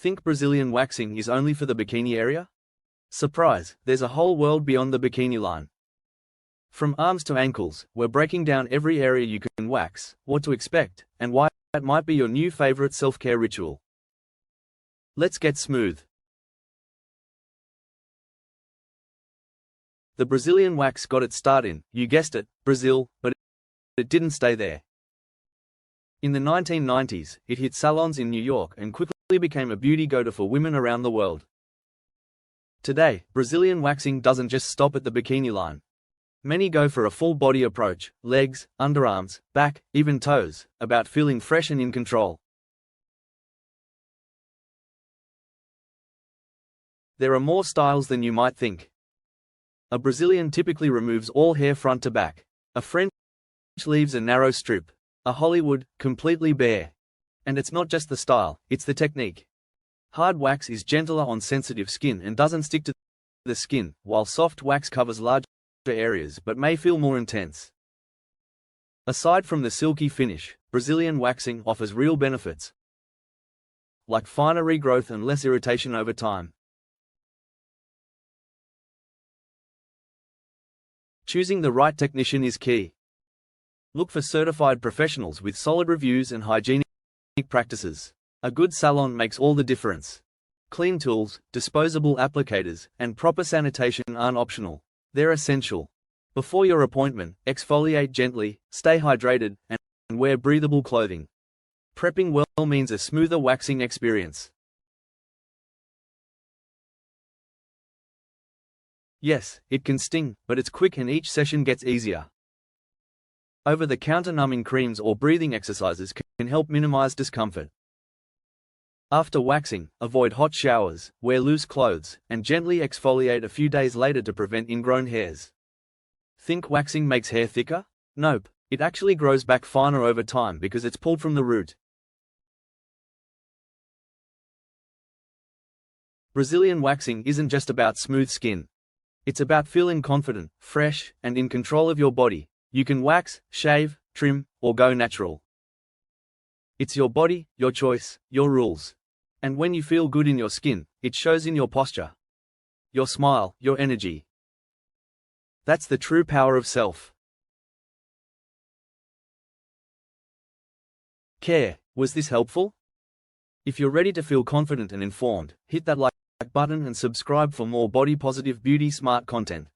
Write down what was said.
Think Brazilian waxing is only for the bikini area? Surprise, there's a whole world beyond the bikini line. From arms to ankles, we're breaking down every area you can wax, what to expect, and why it might be your new favorite self-care ritual. Let's get smooth. The Brazilian wax got its start in, you guessed it, Brazil, but it didn't stay there. In the 1990s, it hit salons in New York and quickly became a beauty go-to for women around the world. Today, Brazilian waxing doesn't just stop at the bikini line. Many go for a full-body approach, legs, underarms, back, even toes, about feeling fresh and in control. There are more styles than you might think. A Brazilian typically removes all hair front to back. A French leaves a narrow strip. A Hollywood, completely bare. And it's not just the style, it's the technique. Hard wax is gentler on sensitive skin and doesn't stick to the skin, while soft wax covers larger areas but may feel more intense. Aside from the silky finish, Brazilian waxing offers real benefits, like finer regrowth and less irritation over time. Choosing the right technician is key. Look for certified professionals with solid reviews and hygienic practices. A good salon makes all the difference. Clean tools, disposable applicators, and proper sanitation aren't optional. They're essential. Before your appointment, exfoliate gently, stay hydrated, and wear breathable clothing. Prepping well means a smoother waxing experience. Yes, it can sting, but it's quick and each session gets easier. Over-the-counter numbing creams or breathing exercises can help minimize discomfort. After waxing, avoid hot showers, wear loose clothes, and gently exfoliate a few days later to prevent ingrown hairs. Think waxing makes hair thicker? Nope, it actually grows back finer over time because it's pulled from the root. Brazilian waxing isn't just about smooth skin. It's about feeling confident, fresh, and in control of your body. You can wax, shave, trim, or go natural. It's your body, your choice, your rules. And when you feel good in your skin, it shows in your posture, your smile, your energy. That's the true power of self care. Was this helpful? If you're ready to feel confident and informed, hit that like button and subscribe for more body positive beauty smart content.